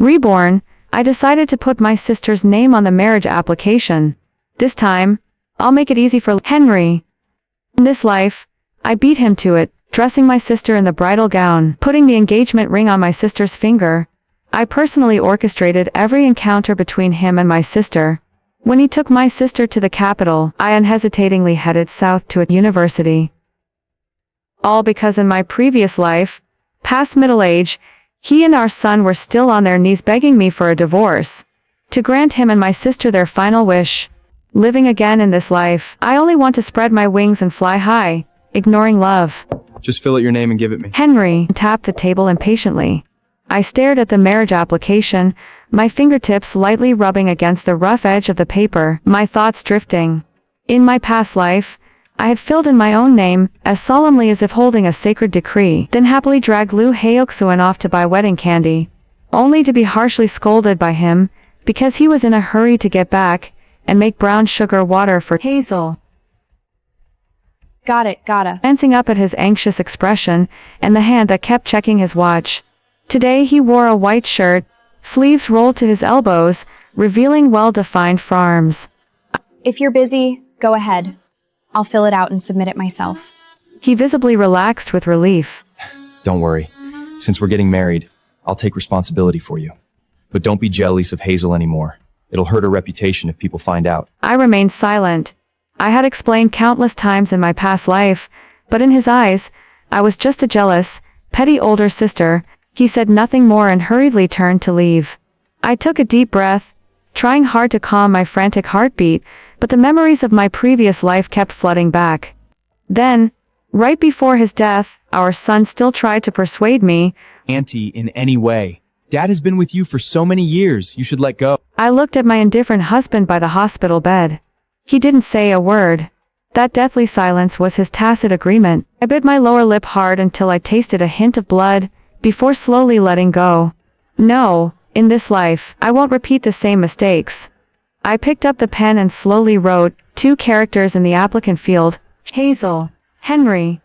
Reborn, I decided to put my sister's name on the marriage application. This time, I'll make it easy for Henry. In this life, I beat him to it, dressing my sister in the bridal gown, putting the engagement ring on my sister's finger. I personally orchestrated every encounter between him and my sister. When he took my sister to the capital, I unhesitatingly headed south to a university. All because in my previous life, past middle age, he and our son were still on their knees begging me for a divorce, to grant him and my sister their final wish. Living again in this life, I only want to spread my wings and fly high, ignoring love. Just fill out your name and give it me. Henry tapped the table impatiently. I stared at the marriage application, my fingertips lightly rubbing against the rough edge of the paper, my thoughts drifting. In my past life, I had filled in my own name, as solemnly as if holding a sacred decree, then happily dragged Lu Haoxuan off to buy wedding candy, only to be harshly scolded by him, because he was in a hurry to get back, and make brown sugar water for Hazel. Gotta. Glancing up at his anxious expression, and the hand that kept checking his watch. Today he wore a white shirt, sleeves rolled to his elbows, revealing well-defined forearms. If you're busy, go ahead. I'll fill it out and submit it myself. He visibly relaxed with relief. Don't worry. Since we're getting married, I'll take responsibility for you. But don't be jealous of Hazel anymore. It'll hurt her reputation if people find out. I remained silent. I had explained countless times in my past life, but in his eyes, I was just a jealous, petty older sister. He said nothing more and hurriedly turned to leave. I took a deep breath, trying hard to calm my frantic heartbeat, but the memories of my previous life kept flooding back. Then, right before his death, our son still tried to persuade me. Auntie, in any way. Dad has been with you for so many years. You should let go. I looked at my indifferent husband by the hospital bed. He didn't say a word. That deathly silence was his tacit agreement. I bit my lower lip hard until I tasted a hint of blood, before slowly letting go. No, in this life, I won't repeat the same mistakes. I picked up the pen and slowly wrote 2 characters in the applicant field. Hazel. Henry.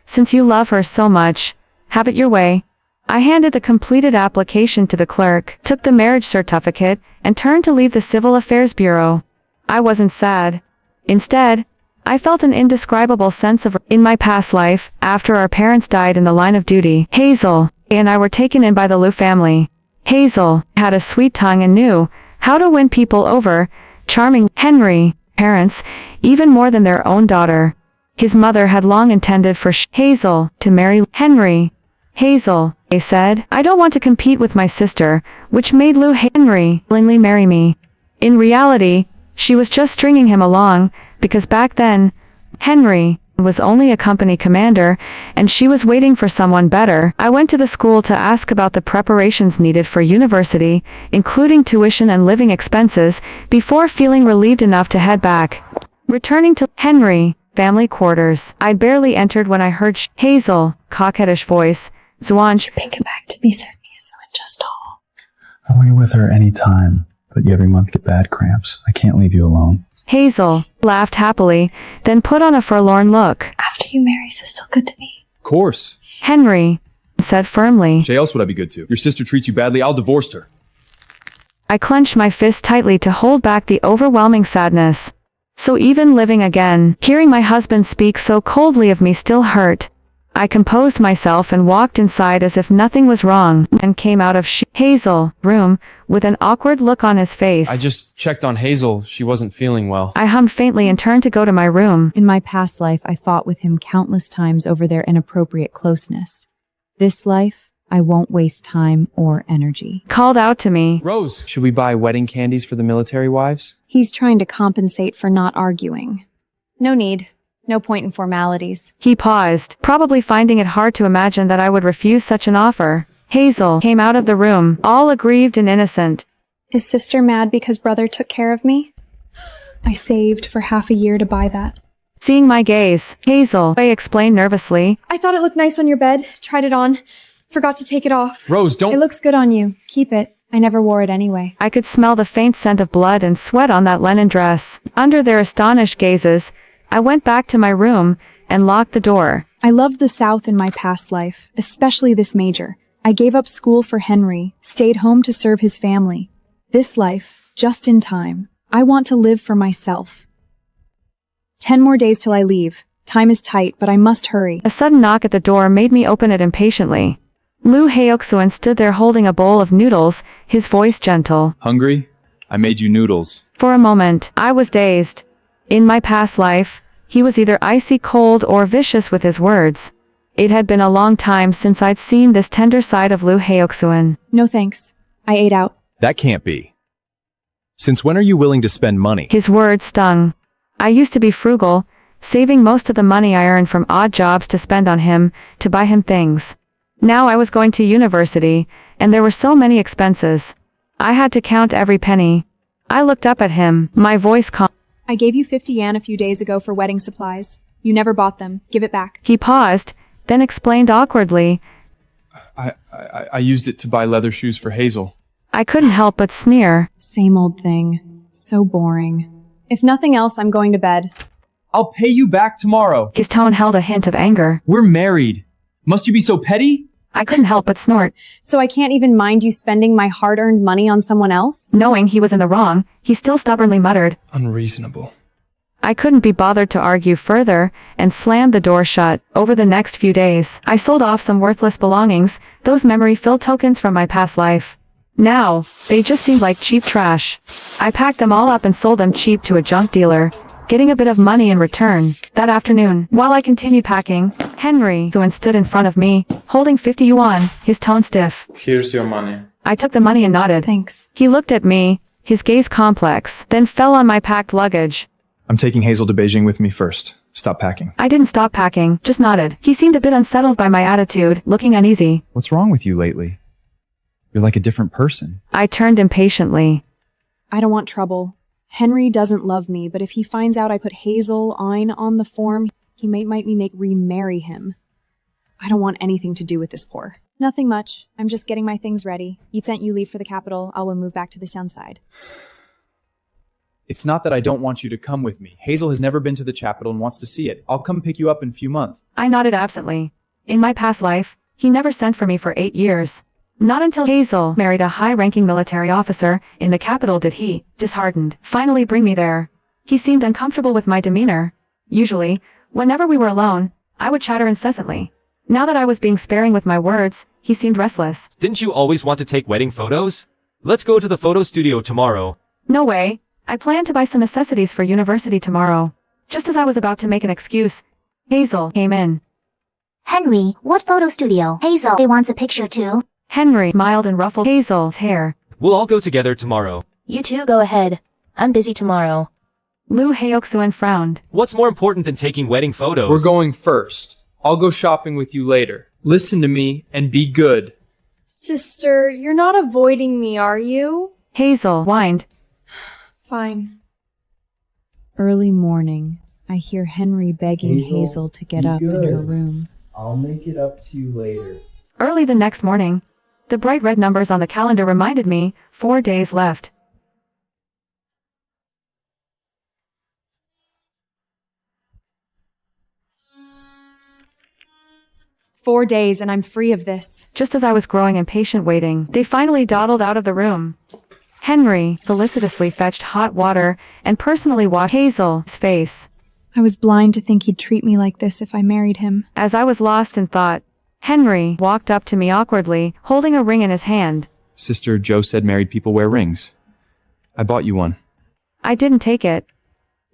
Since you love her so much, have it your way. I handed the completed application to the clerk, took the marriage certificate, and turned to leave the Civil Affairs Bureau. I wasn't sad. Instead, I felt an indescribable sense of in my past life, after our parents died in the line of duty. Hazel and I were taken in by the Lu family. Hazel had a sweet tongue and knew how to win people over, charming Henry, parents, even more than their own daughter. His mother had long intended for Hazel to marry Henry. Hazel, they said, I don't want to compete with my sister, which made Lu Henry willingly marry me. In reality, she was just stringing him along, because back then, Henry was only a company commander, and she was waiting for someone better. I went to the school to ask about the preparations needed for university, including tuition and living expenses, before feeling relieved enough to head back. Returning to Henry family quarters, I barely entered when I heard Hazel, coquettish voice, Zwanch, You pick it back to me, certainly as though it just all. I want you with her any time, but you every month get bad cramps. I can't leave you alone. Hazel laughed happily, then put on a forlorn look. After you marry, is still good to me. Of course. Henry said firmly. Shay else would I be good to? Your sister treats you badly, I'll divorce her. I clenched my fist tightly to hold back the overwhelming sadness. So even living again, hearing my husband speak so coldly of me still hurt. I composed myself and walked inside as if nothing was wrong, and came out of Hazel's room with an awkward look on his face. I just checked on Hazel. She wasn't feeling well. I hummed faintly and turned to go to my room. In my past life, I fought with him countless times over their inappropriate closeness. This life, I won't waste time or energy. Called out to me. Rose, should we buy wedding candies for the military wives? He's trying to compensate for not arguing. No need. No point in formalities. He paused, probably finding it hard to imagine that I would refuse such an offer. Hazel came out of the room, all aggrieved and innocent. Is sister mad because brother took care of me? I saved for half a year to buy that. Seeing my gaze, Hazel explained nervously. I thought it looked nice on your bed. Tried it on. Forgot to take it off. Rose, don't— It looks good on you. Keep it. I never wore it anyway. I could smell the faint scent of blood and sweat on that linen dress. Under their astonished gazes, I went back to my room and locked the door. I loved the South in my past life, especially this major. I gave up school for Henry, stayed home to serve his family. This life, just in time. I want to live for myself. 10 more days till I leave. Time is tight, but I must hurry. A sudden knock at the door made me open it impatiently. Lu Haoxuan stood there holding a bowl of noodles, his voice gentle. Hungry? I made you noodles. For a moment, I was dazed. In my past life, he was either icy cold or vicious with his words. It had been a long time since I'd seen this tender side of Lu Haoxuan. No thanks. I ate out. That can't be. Since when are you willing to spend money? His words stung. I used to be frugal, saving most of the money I earned from odd jobs to spend on him, to buy him things. Now I was going to university, and there were so many expenses. I had to count every penny. I looked up at him, my voice calm. I gave you 50 yen a few days ago for wedding supplies. You never bought them. Give it back. He paused, then explained awkwardly. I used it to buy leather shoes for Hazel. I couldn't help but sneer. Same old thing. So boring. If nothing else, I'm going to bed. I'll pay you back tomorrow. His tone held a hint of anger. We're married. Must you be so petty? I couldn't help but snort. So I can't even mind you spending my hard-earned money on someone else? Knowing he was in the wrong, he still stubbornly muttered. Unreasonable. I couldn't be bothered to argue further, and slammed the door shut. Over the next few days, I sold off some worthless belongings, those memory-filled tokens from my past life. Now, they just seemed like cheap trash. I packed them all up and sold them cheap to a junk dealer, getting a bit of money in return. That afternoon, while I continued packing, Henry stood in front of me, holding 50 yuan, his tone stiff. Here's your money. I took the money and nodded. Thanks. He looked at me, his gaze complex, then fell on my packed luggage. I'm taking Hazel to Beijing with me first. Stop packing. I didn't stop packing, just nodded. He seemed a bit unsettled by my attitude, looking uneasy. What's wrong with you lately? You're like a different person. I turned impatiently. I don't want trouble. Henry doesn't love me, but if he finds out I put Hazel on the form, he might remarry him. I don't want anything to do with this poor. Nothing much. I'm just getting my things ready. Yi sent you leave for the capital. I will move back to the Shenzhen side. It's not that I don't want you to come with me. Hazel has never been to the capital and wants to see it. I'll come pick you up in a few months. I nodded absently. In my past life, he never sent for me for 8 years. Not until Hazel married a high-ranking military officer in the capital did he, disheartened, finally bring me there. He seemed uncomfortable with my demeanor. Usually, whenever we were alone, I would chatter incessantly. Now that I was being sparing with my words, he seemed restless. Didn't you always want to take wedding photos? Let's go to the photo studio tomorrow. No way. I plan to buy some necessities for university tomorrow. Just as I was about to make an excuse, Hazel came in. Henry, what photo studio? Hazel, they wants a picture too. Henry smiled and ruffled Hazel's hair. We'll all go together tomorrow. You two go ahead. I'm busy tomorrow. Lu Haoxuan frowned. What's more important than taking wedding photos? We're going first. I'll go shopping with you later. Listen to me and be good. Sister, you're not avoiding me, are you? Hazel whined. Fine. Early morning, I hear Henry begging Hazel to get up in her room. I'll make it up to you later. Early the next morning, the bright red numbers on the calendar reminded me, 4 days left. "4 days and I'm free of this." Just as I was growing impatient waiting, they finally dawdled out of the room. Henry solicitously fetched hot water and personally washed Hazel's face. I was blind to think he'd treat me like this if I married him. As I was lost in thought, Henry walked up to me awkwardly, holding a ring in his hand. Sister Joe said married people wear rings. I bought you one. I didn't take it.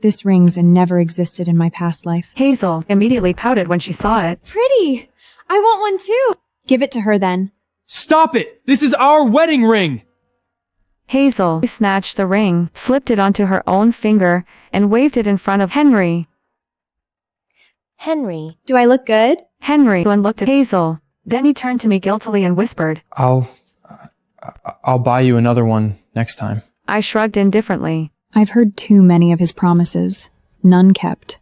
This rings and never existed in my past life. Hazel immediately pouted when she saw it. Pretty! I want one too! Give it to her then. Stop it! This is our wedding ring! Hazel snatched the ring, slipped it onto her own finger, and waved it in front of Henry. Henry. Do I look good? Henry looked at Hazel. Then he turned to me guiltily and whispered. I'll buy you another one next time. I shrugged indifferently. I've heard too many of his promises. None kept.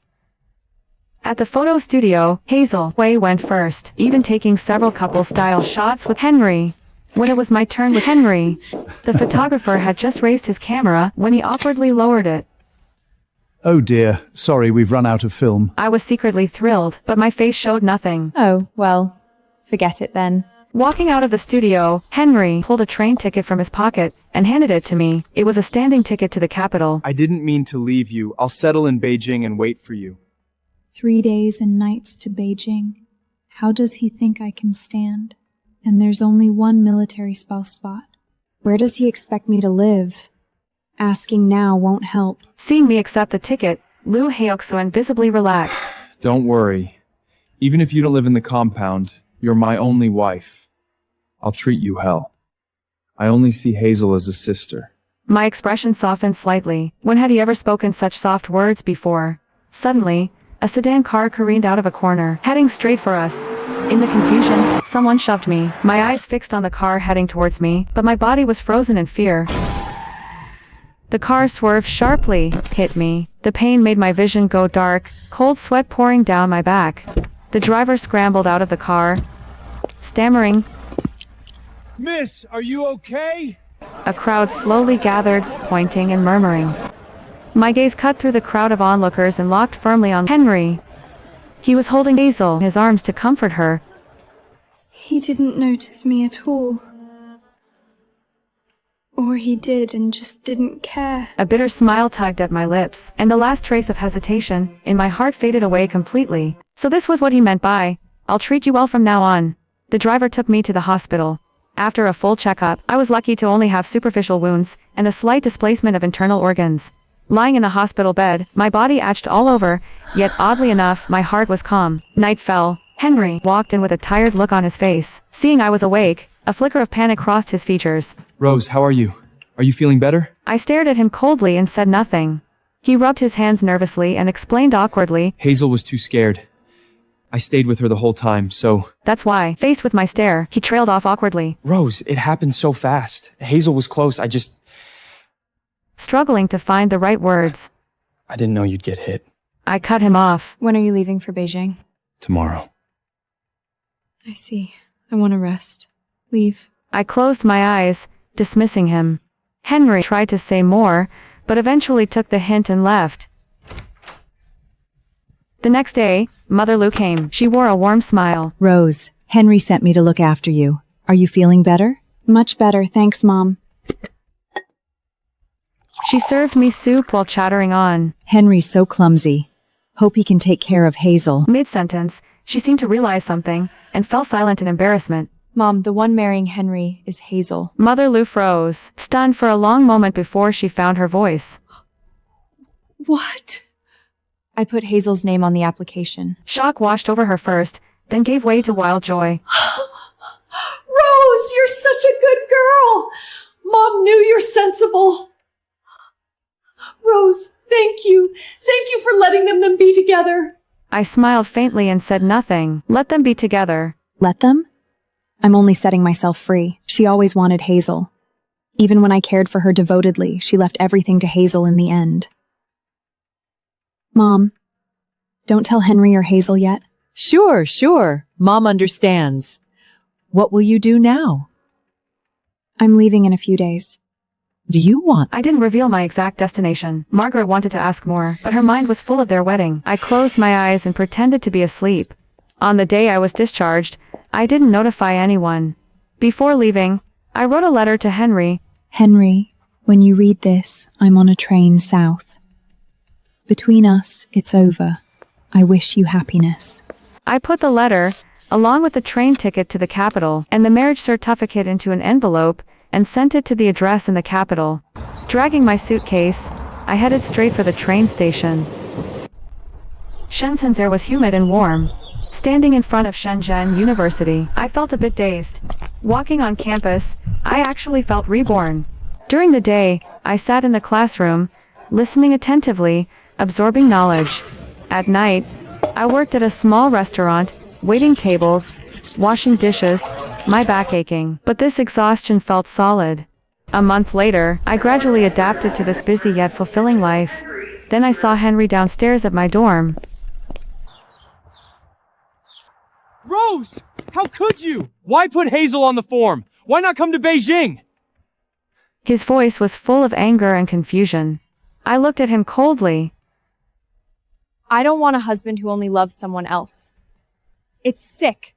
At the photo studio, Hazel went first, even taking several couple-style shots with Henry. When it was my turn with Henry, the photographer had just raised his camera when he awkwardly lowered it. Oh dear, sorry, we've run out of film. I was secretly thrilled, but my face showed nothing. Oh, well, forget it then. Walking out of the studio, Henry pulled a train ticket from his pocket and handed it to me. It was a standing ticket to the capital. I didn't mean to leave you. I'll settle in Beijing and wait for you. 3 days and nights to Beijing. How does he think I can stand? And there's only one military spouse spot. Where does he expect me to live? Asking now won't help. Seeing me accept the ticket, Lu Haoxuan visibly relaxed. Don't worry. Even if you don't live in the compound, you're my only wife. I'll treat you hell. I only see Hazel as a sister. My expression softened slightly. When had he ever spoken such soft words before? Suddenly, a sedan car careened out of a corner, heading straight for us. In the confusion, someone shoved me, my eyes fixed on the car heading towards me, but my body was frozen in fear. The car swerved sharply, hit me. The pain made my vision go dark, cold sweat pouring down my back. The driver scrambled out of the car, stammering, Miss, are you okay? A crowd slowly gathered, pointing and murmuring. My gaze cut through the crowd of onlookers and locked firmly on Henry. He was holding Hazel in his arms to comfort her. He didn't notice me at all. Or he did and just didn't care. A bitter smile tugged at my lips, and the last trace of hesitation in my heart faded away completely. So this was what he meant by, I'll treat you well from now on. The driver took me to the hospital. After a full checkup, I was lucky to only have superficial wounds and a slight displacement of internal organs. Lying in the hospital bed, my body ached all over, yet oddly enough, my heart was calm. Night fell. Henry walked in with a tired look on his face. Seeing I was awake, a flicker of panic crossed his features. Rose, how are you? Are you feeling better? I stared at him coldly and said nothing. He rubbed his hands nervously and explained awkwardly, Hazel was too scared. I stayed with her the whole time, so... That's why. Faced with my stare, he trailed off awkwardly. Rose, it happened so fast. Hazel was close, Struggling to find the right words. I didn't know you'd get hit. I cut him off. When are you leaving for Beijing? Tomorrow. I see. I want to rest. Leave. I closed my eyes, dismissing him. Henry tried to say more, but eventually took the hint and left. The next day, Mother Lu came. She wore a warm smile. Rose, Henry sent me to look after you. Are you feeling better? Much better, thanks, Mom. She served me soup while chattering on. Henry's so clumsy. Hope he can take care of Hazel. Mid-sentence, she seemed to realize something, and fell silent in embarrassment. Mom, the one marrying Henry is Hazel. Mother Lu froze, stunned for a long moment before she found her voice. What? I put Hazel's name on the application. Shock washed over her first, then gave way to wild joy. Rose, you're such a good girl! Mom knew you're sensible. Rose, thank you. Thank you for letting them be together. I smiled faintly and said nothing. Let them be together. Let them? I'm only setting myself free. She always wanted Hazel. Even when I cared for her devotedly, she left everything to Hazel in the end. Mom, don't tell Henry or Hazel yet. Sure. Mom understands. What will you do now? I'm leaving in a few days. Do you want? I didn't reveal my exact destination. Margaret wanted to ask more, but her mind was full of their wedding. I closed my eyes and pretended to be asleep. On the day I was discharged, I didn't notify anyone. Before leaving, I wrote a letter to Henry. Henry, when you read this, I'm on a train south. Between us, it's over. I wish you happiness. I put the letter, along with the train ticket to the capital, and the marriage certificate into an envelope, and sent it to the address in the capital. Dragging my suitcase, I headed straight for the train station. Shenzhen's air was humid and warm. Standing in front of Shenzhen University, I felt a bit dazed. Walking on campus, I actually felt reborn. During the day, I sat in the classroom, listening attentively, absorbing knowledge. At night, I worked at a small restaurant, waiting tables, washing dishes, my back aching. But this exhaustion felt solid. A month later, I gradually adapted to this busy yet fulfilling life. Then I saw Henry downstairs at my dorm. Rose! How could you? Why put Hazel on the form? Why not come to Beijing? His voice was full of anger and confusion. I looked at him coldly. I don't want a husband who only loves someone else. It's sick.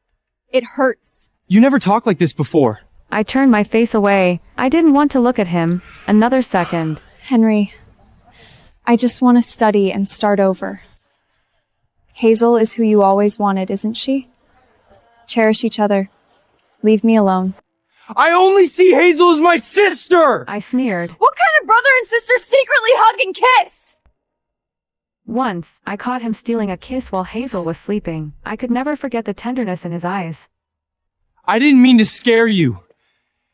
It hurts. You never talked like this before. I turned my face away. I didn't want to look at him. Another second. Henry, I just want to study and start over. Hazel is who you always wanted, isn't she? Cherish each other. Leave me alone. I only see Hazel as my sister! I sneered. What kind of brother and sister secretly hug and kiss? Once, I caught him stealing a kiss while Hazel was sleeping. I could never forget the tenderness in his eyes. I didn't mean to scare you.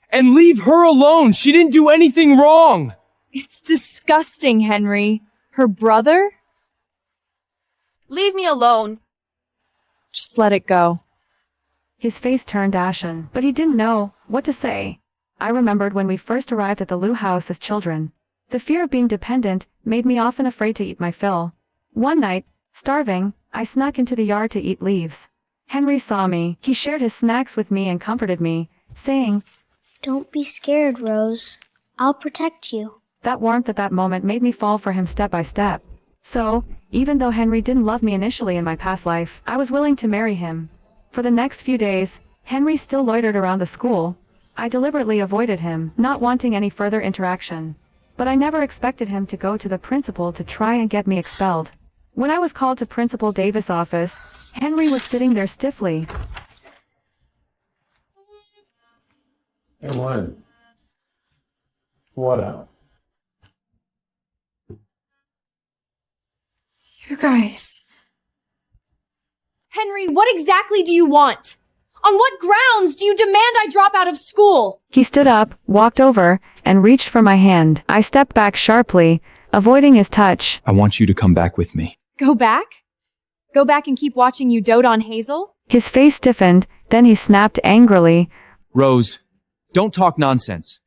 And leave her alone. She didn't do anything wrong. It's disgusting, Henry. Her brother? Leave me alone. Just let it go. His face turned ashen, but he didn't know what to say. I remembered when we first arrived at the Lu house as children. The fear of being dependent made me often afraid to eat my fill. One night, starving, I snuck into the yard to eat leaves. Henry saw me. He shared his snacks with me and comforted me, saying, "Don't be scared, Rose. I'll protect you." That warmth at that moment made me fall for him step by step. So, even though Henry didn't love me initially in my past life, I was willing to marry him. For the next few days, Henry still loitered around the school. I deliberately avoided him, not wanting any further interaction. But I never expected him to go to the principal to try and get me expelled. When I was called to Principal Davis' office, Henry was sitting there stiffly. And when? What out? You guys. Henry, what exactly do you want? On what grounds do you demand I drop out of school? He stood up, walked over, and reached for my hand. I stepped back sharply, avoiding his touch. I want you to come back with me. Go back? Go back and keep watching you dote on Hazel? His face stiffened, then he snapped angrily. Rose, don't talk nonsense.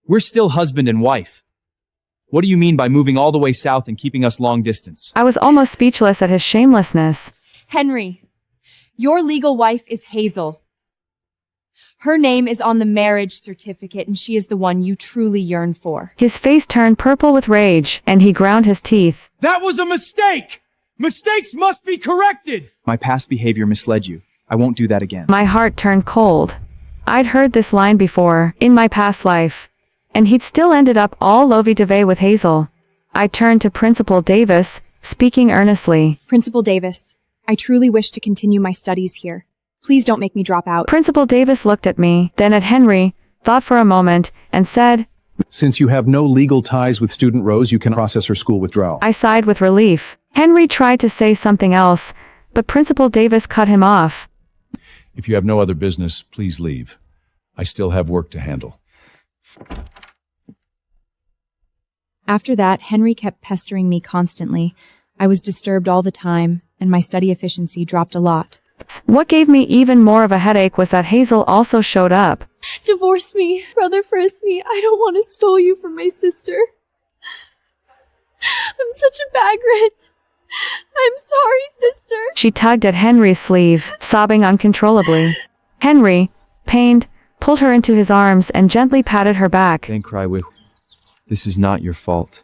We're still husband and wife. What do you mean by moving all the way south and keeping us long distance? I was almost speechless at his shamelessness. Henry, your legal wife is Hazel. Her name is on the marriage certificate and she is the one you truly yearn for. His face turned purple with rage, and he ground his teeth. That was a mistake! Mistakes must be corrected! My past behavior misled you. I won't do that again. My heart turned cold. I'd heard this line before, in my past life. And he'd still ended up all lovey-dovey with Hazel. I turned to Principal Davis, speaking earnestly. Principal Davis, I truly wish to continue my studies here. Please don't make me drop out. Principal Davis looked at me, then at Henry, thought for a moment, and said, "Since you have no legal ties with student Rose, you can process her school withdrawal." I sighed with relief. Henry tried to say something else, but Principal Davis cut him off. "If you have no other business, please leave. I still have work to handle." After that, Henry kept pestering me constantly. I was disturbed all the time, and my study efficiency dropped a lot. What gave me even more of a headache was that Hazel also showed up. Divorce me, Brother Frisbee. I don't want to stole you from my sister. I'm such a vagrant. I'm sorry, sister. She tugged at Henry's sleeve, sobbing uncontrollably. Henry, pained, pulled her into his arms and gently patted her back. Don't cry, Wu. This is not your fault.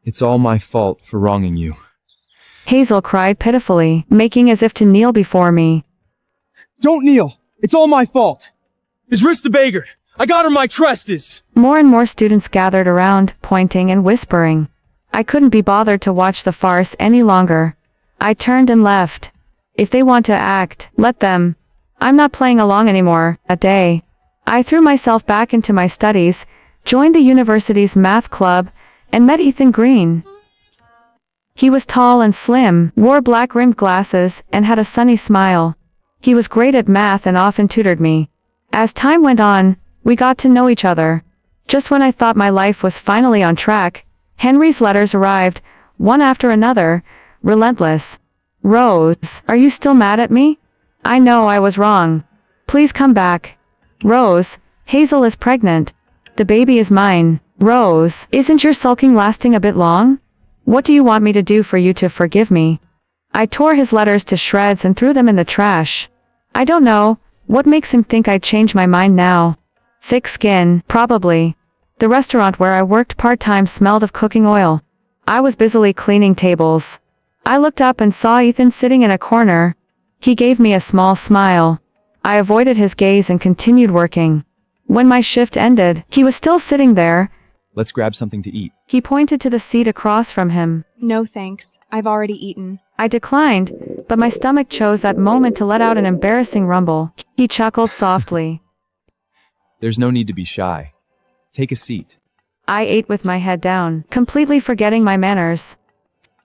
It's all my fault for wronging you. Hazel cried pitifully, making as if to kneel before me. Don't kneel. It's all my fault. His wrist the beggar. I got her my tresses. More and more students gathered around, pointing and whispering. I couldn't be bothered to watch the farce any longer. I turned and left. If they want to act, let them. I'm not playing along anymore. That day, I threw myself back into my studies, joined the university's math club, and met Ethan Green. He was tall and slim, wore black-rimmed glasses, and had a sunny smile. He was great at math and often tutored me. As time went on, we got to know each other. Just when I thought my life was finally on track, Henry's letters arrived, one after another, relentless. "Rose, are you still mad at me? I know I was wrong. Please come back. Rose, Hazel is pregnant. The baby is mine. Rose, isn't your sulking lasting a bit long? What do you want me to do for you to forgive me?" I tore his letters to shreds and threw them in the trash. I don't know, what makes him think I'd change my mind now? Thick skin, probably. The restaurant where I worked part-time smelled of cooking oil. I was busily cleaning tables. I looked up and saw Ethan sitting in a corner. He gave me a small smile. I avoided his gaze and continued working. When my shift ended, he was still sitting there. Let's grab something to eat. He pointed to the seat across from him. No thanks. I've already eaten. I declined, but my stomach chose that moment to let out an embarrassing rumble. He chuckled softly. There's no need to be shy. Take a seat. I ate with my head down, completely forgetting my manners.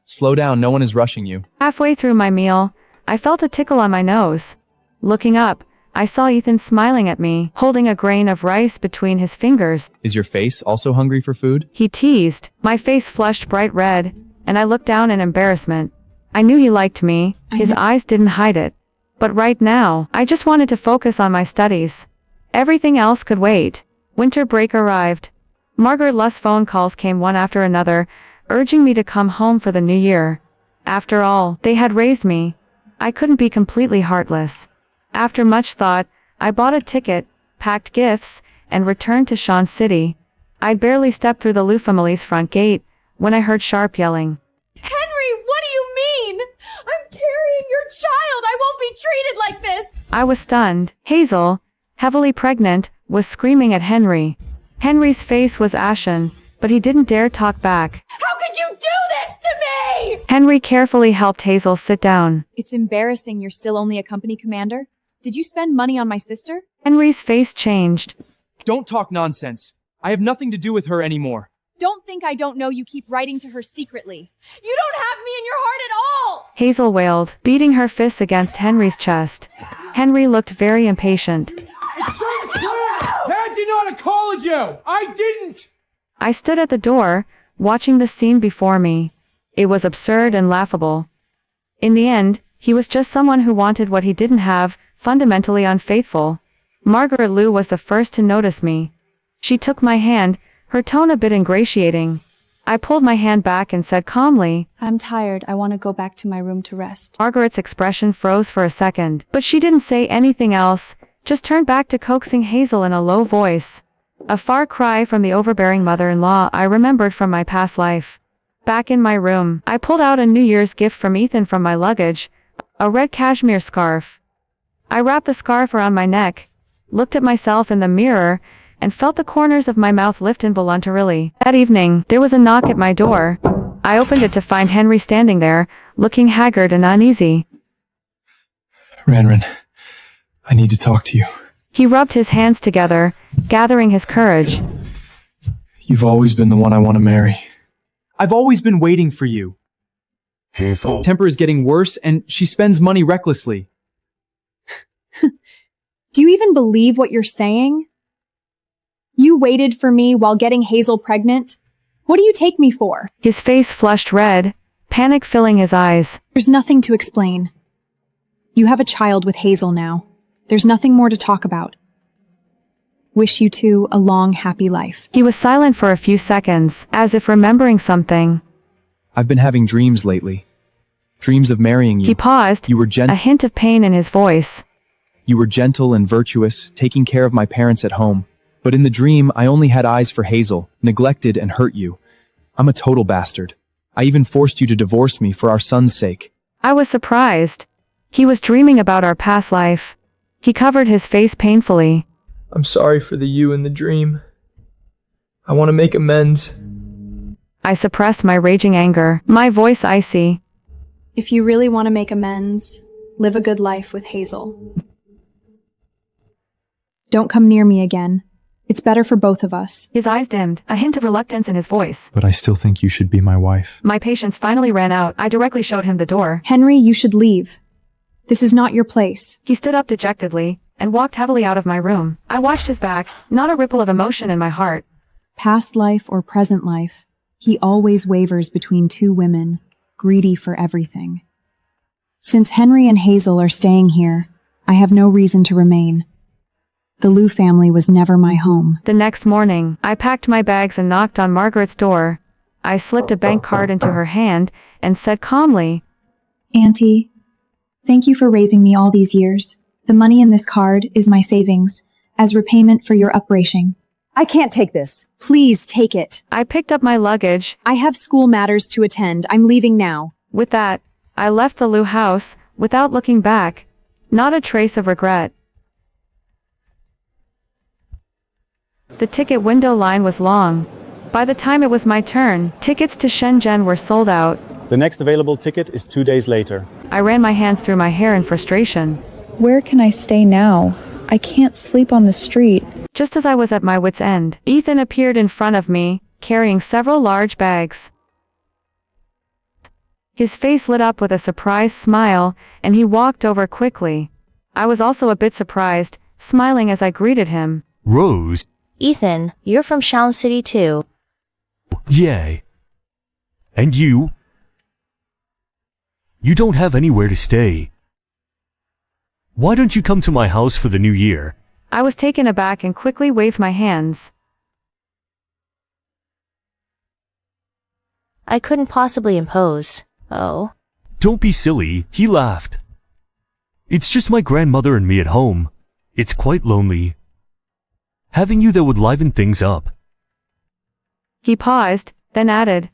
Slow down, no one is rushing you. Halfway through my meal, I felt a tickle on my nose. Looking up, I saw Ethan smiling at me, holding a grain of rice between his fingers. Is your face also hungry for food? He teased. My face flushed bright red, and I looked down in embarrassment. I knew he liked me. His eyes didn't hide it. But right now, I just wanted to focus on my studies. Everything else could wait. Winter break arrived. Margaret Lu's phone calls came one after another, urging me to come home for the new year. After all, they had raised me. I couldn't be completely heartless. After much thought, I bought a ticket, packed gifts, and returned to Shan City. I'd barely stepped through the Lu family's front gate when I heard sharp yelling. Henry, what do you mean? I'm carrying your child. I won't be treated like this. I was stunned. Hazel, heavily pregnant, was screaming at Henry. Henry's face was ashen, but he didn't dare talk back. How could you do this to me? Henry carefully helped Hazel sit down. It's embarrassing you're still only a company commander. Did you spend money on my sister? Henry's face changed. Don't talk nonsense. I have nothing to do with her anymore. Don't think I don't know you keep writing to her secretly. You don't have me in your heart at all! Hazel wailed, beating her fists against Henry's chest. Henry looked very impatient. I did not call you! I didn't! I stood at the door, watching the scene before me. It was absurd and laughable. In the end, he was just someone who wanted what he didn't have, fundamentally unfaithful. Margaret Lu was the first to notice me. She took my hand, her tone a bit ingratiating. I pulled my hand back and said calmly, I'm tired. I want to go back to my room to rest. Margaret's expression froze for a second, but she didn't say anything else, just turned back to coaxing Hazel in a low voice. A far cry from the overbearing mother-in-law I remembered from my past life. Back in my room, I pulled out a New Year's gift from Ethan from my luggage, a red cashmere scarf. I wrapped the scarf around my neck, looked at myself in the mirror, and felt the corners of my mouth lift involuntarily. That evening, there was a knock at my door. I opened it to find Henry standing there, looking haggard and uneasy. Ranran, I need to talk to you. He rubbed his hands together, gathering his courage. You've always been the one I want to marry. I've always been waiting for you. Hazel. Temper is getting worse, and she spends money recklessly. Do you even believe what you're saying? You waited for me while getting Hazel pregnant? What do you take me for? His face flushed red, panic filling his eyes. There's nothing to explain. You have a child with Hazel now. There's nothing more to talk about. Wish you two a long, happy life. He was silent for a few seconds, as if remembering something. I've been having dreams lately. Dreams of marrying you. He paused, You were a hint of pain in his voice. You were gentle and virtuous, taking care of my parents at home. But in the dream, I only had eyes for Hazel, neglected and hurt you. I'm a total bastard. I even forced you to divorce me for our son's sake. I was surprised. He was dreaming about our past life. He covered his face painfully. I'm sorry for the you in the dream. I want to make amends. I suppressed my raging anger, my voice icy. If you really want to make amends, live a good life with Hazel. Don't come near me again. It's better for both of us. His eyes dimmed, a hint of reluctance in his voice. But I still think you should be my wife. My patience finally ran out. I directly showed him the door. Henry, you should leave. This is not your place. He stood up dejectedly and walked heavily out of my room. I watched his back, not a ripple of emotion in my heart. Past life or present life, he always wavers between two women, greedy for everything. Since Henry and Hazel are staying here, I have no reason to remain. The Lu family was never my home. The next morning, I packed my bags and knocked on Margaret's door. I slipped a bank card into her hand and said calmly, Auntie, thank you for raising me all these years. The money in this card is my savings, as repayment for your upbringing. I can't take this. Please take it. I picked up my luggage. I have school matters to attend. I'm leaving now. With that, I left the Lu house, without looking back. Not a trace of regret. The ticket window line was long. By the time it was my turn, tickets to Shenzhen were sold out. The next available ticket is 2 days later. I ran my hands through my hair in frustration. Where can I stay now? I can't sleep on the street. Just as I was at my wit's end, Ethan appeared in front of me, carrying several large bags. His face lit up with a surprised smile, and he walked over quickly. I was also a bit surprised, smiling as I greeted him. Rose. Ethan, you're from Shenzhen City too. Yeah. And you? You don't have anywhere to stay. Why don't you come to my house for the new year? I was taken aback and quickly waved my hands. I couldn't possibly impose. Oh. Don't be silly, he laughed. It's just my grandmother and me at home. It's quite lonely. Having you there would liven things up. He paused, then added,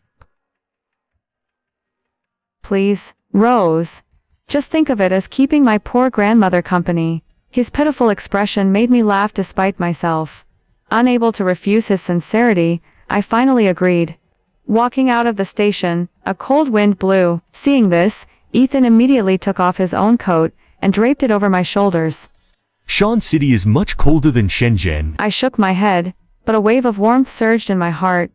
Please, Rose. Just think of it as keeping my poor grandmother company. His pitiful expression made me laugh despite myself. Unable to refuse his sincerity, I finally agreed. Walking out of the station, a cold wind blew. Seeing this, Ethan immediately took off his own coat and draped it over my shoulders. Shenzhen City is much colder than Shenzhen. I shook my head, but a wave of warmth surged in my heart.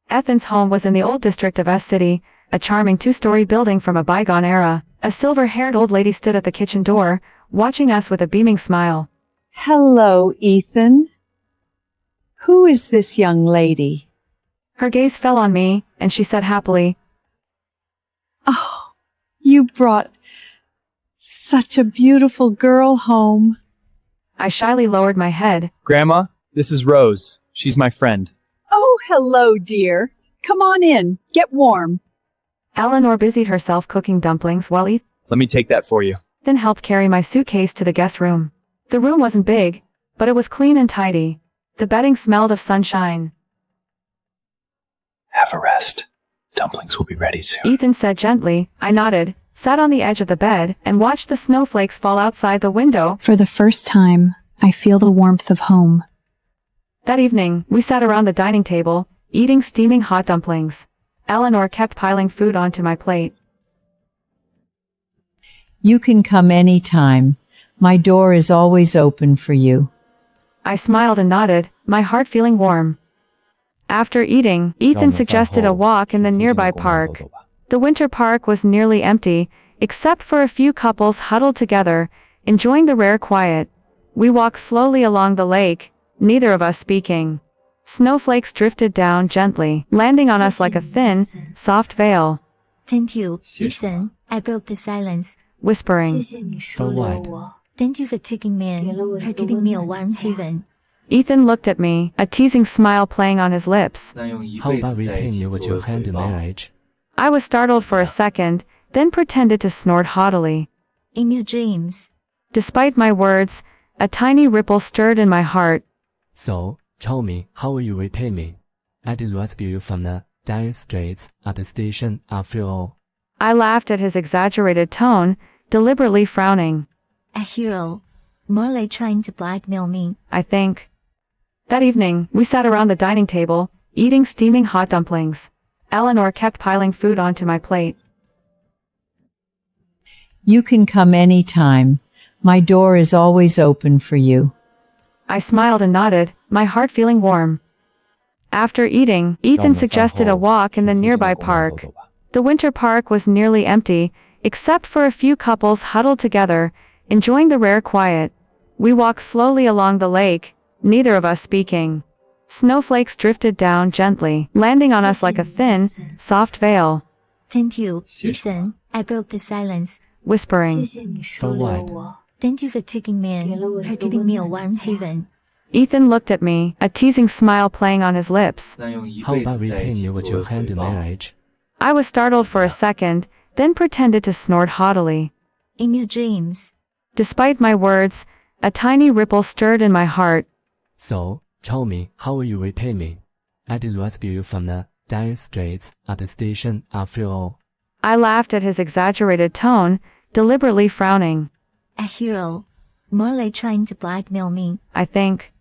Ethan's home was in the old district of S City, a charming two-story building from a bygone era. A silver-haired old lady stood at the kitchen door, watching us with a beaming smile. Hello, Ethan. Who is this young lady? Her gaze fell on me, and she said happily, Oh, you brought such a beautiful girl home. I shyly lowered my head. Grandma, this is Rose. She's my friend. Oh, hello, dear. Come on in. Get warm. Eleanor busied herself cooking dumplings while Ethan Let me take that for you. helped carry my suitcase to the guest room. The room wasn't big, but it was clean and tidy. The bedding smelled of sunshine. Have a rest. Dumplings will be ready soon. Ethan said gently. I nodded, sat on the edge of the bed, and watched the snowflakes fall outside the window. For the first time, I feel the warmth of home. That evening, we sat around the dining table, eating steaming hot dumplings. Eleanor kept piling food onto my plate. You can come any time. My door is always open for you. I smiled and nodded, my heart feeling warm. After eating, Ethan suggested a walk in the nearby park. The winter park was nearly empty, except for a few couples huddled together, enjoying the rare quiet. We walked slowly along the lake, neither of us speaking. Snowflakes drifted down gently, landing on us like a thin, soft veil. Thank you, Ethan. I broke the silence. Whispering. For what? Thank you for taking me in, for giving me a warm haven. Ethan looked at me, a teasing smile playing on his lips. How about repaying you with your hand in marriage? I was startled for a second, then pretended to snort haughtily. In your dreams. Despite my words, a tiny ripple stirred in my heart. So, tell me, how will you repay me? I did rescue you from the dire straits at the station after all. I laughed at his exaggerated tone, deliberately frowning. A hero. More like trying to blackmail me. I think. That evening, we sat around the dining table, eating steaming hot dumplings. Eleanor kept piling food onto my plate. You can come any time. My door is always open for you. I smiled and nodded, my heart feeling warm. After eating, Ethan suggested a walk in the nearby park. The winter park was nearly empty, except for a few couples huddled together, enjoying the rare quiet. We walked slowly along the lake, neither of us speaking. Snowflakes drifted down gently, landing on us like a thin, soft veil. Thank you, Ethan. I broke the silence. Whispering. For what? Thank you for taking me in, for giving me a warm haven. Ethan looked at me, a teasing smile playing on his lips. How about repaying you with your hand in marriage? I was startled for a second, then pretended to snort haughtily. In your dreams. Despite my words, a tiny ripple stirred in my heart. So, tell me, how will you repay me? I did rescue you from the dire straits at the station after all. I laughed at his exaggerated tone, deliberately frowning. A hero. More like trying to blackmail me. I think.